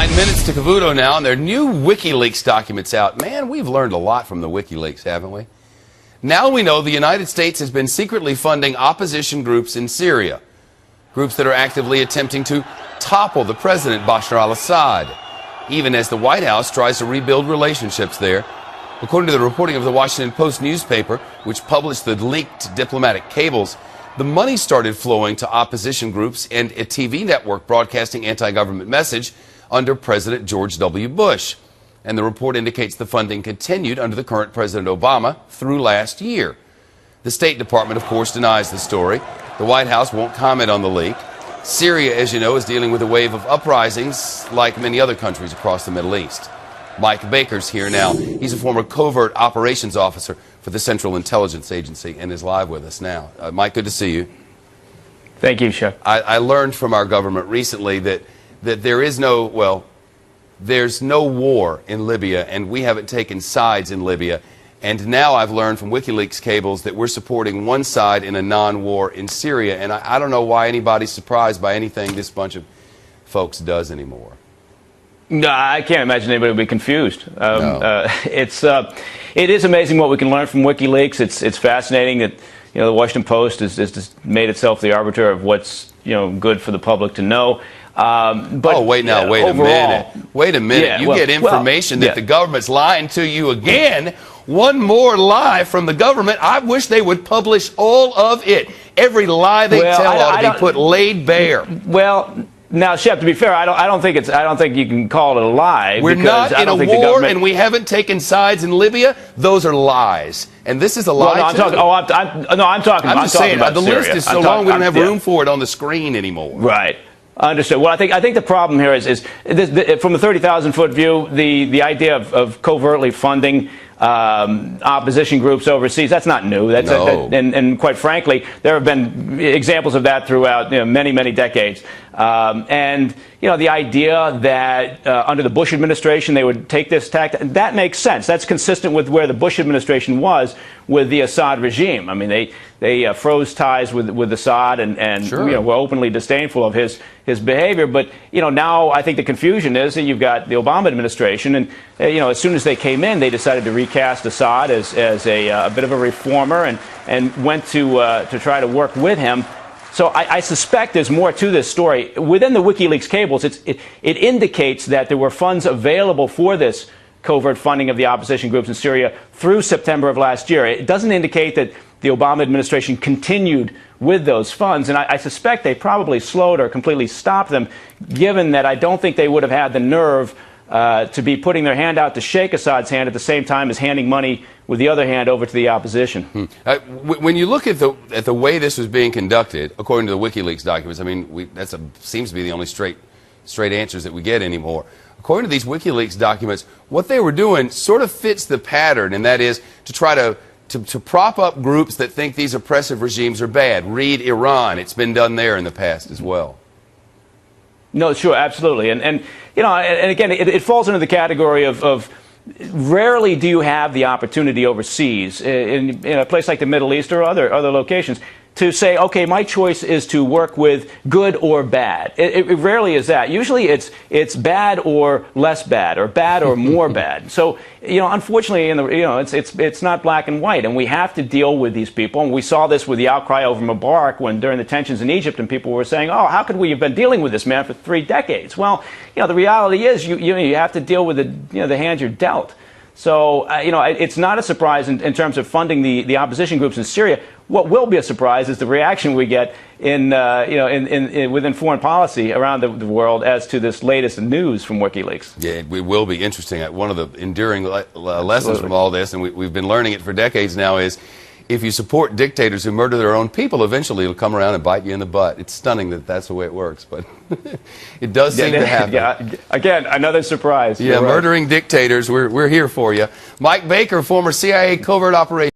9 minutes to Cavuto now, and there are new WikiLeaks documents out. Man, we've learned a lot from the WikiLeaks, haven't we? Now we know the United States has been secretly funding opposition groups in Syria, groups that are actively attempting to topple the president Bashar al-Assad, even as the White House tries to rebuild relationships there. According to the reporting of the Washington Post newspaper, which published the leaked diplomatic cables, the money started flowing to opposition groups and a TV network broadcasting anti-government message under President George W. Bush. And the report indicates the funding continued under the current President Obama through last year. The State Department, of course, denies the story. The White House won't comment on the leak. Syria, as you know, is dealing with a wave of uprisings like many other countries across the Middle East. Mike Baker's here now. He's a former covert operations officer for the Central Intelligence Agency and is live with us now. Mike, good to see you. Thank you, Chuck. I learned from our government recently that there is no, well, there's no war in Libya, and we haven't taken sides in Libya. And now I've learned from WikiLeaks cables that we're supporting one side in a non-war in Syria. And I don't know why anybody's surprised by anything this bunch of folks does anymore. No, I can't imagine anybody would be confused. No. It is amazing what we can learn from WikiLeaks. It's fascinating that the Washington Post has just made itself the arbiter of what's good for the public to know. But wait a minute. Wait a minute. Yeah, you get information that the government's lying to you again. One more lie from the government. I wish they would publish all of it. Every lie they tell ought to be put laid bare. Well. Now, Shep, to be fair, I don't think you can call it a lie. We're not in a war, and we haven't taken sides in Libya. Those are lies, and this is a lie. I'm talking about the list is so long we don't have room for it on the screen anymore. Right. Understood. Well, I think the problem here is from the 30,000-foot view, the idea of covertly funding opposition groups overseas, that's not new. And quite frankly, there have been examples of that throughout many decades. And the idea that under the Bush administration they would take this tack, that makes sense. That's consistent with where the Bush administration was with the Assad regime. I mean, they froze ties with Assad and sure. Were openly disdainful of his behavior. But now I think the confusion is that you've got the Obama administration, and as soon as they came in, they decided to recast Assad as a bit of a reformer and went to try to work with him. So I suspect there's more to this story. Within the WikiLeaks cables, it indicates that there were funds available for this covert funding of the opposition groups in Syria through September of last year. It doesn't indicate that the Obama administration continued with those funds, and I suspect they probably slowed or completely stopped them, given that I don't think they would have had the nerve to be putting their hand out to shake Assad's hand at the same time as handing money with the other hand over to the opposition. When you look at the way this was being conducted, according to the WikiLeaks documents, I mean, seems to be the only straight answers that we get anymore. According to these WikiLeaks documents, what they were doing sort of fits the pattern, and that is to try to prop up groups that think these oppressive regimes are bad. Read Iran. It's been done there in the past as well. No, sure, absolutely. And again, it falls into the category of rarely do you have the opportunity overseas, in a place like the Middle East or other locations, to say, okay, my choice is to work with good or bad. It rarely is that. Usually it's bad or less bad, or bad or more bad. So, unfortunately, it's not black and white, and we have to deal with these people. And we saw this with the outcry over Mubarak during the tensions in Egypt, and people were saying, oh, how could we have been dealing with this man for 3 decades? Well, the reality is you have to deal with the hand you're dealt. So, it's not a surprise in terms of funding the opposition groups in Syria. What will be a surprise is the reaction we get within foreign policy around the world as to this latest news from WikiLeaks. Yeah, it will be interesting. One of the enduring lessons from all this, and we've been learning it for decades now, is if you support dictators who murder their own people, eventually it'll come around and bite you in the butt. It's stunning that that's the way it works, but it does seem to happen. Yeah, again, another surprise. Yeah, murdering dictators, we're here for you. Mike Baker, former CIA covert operations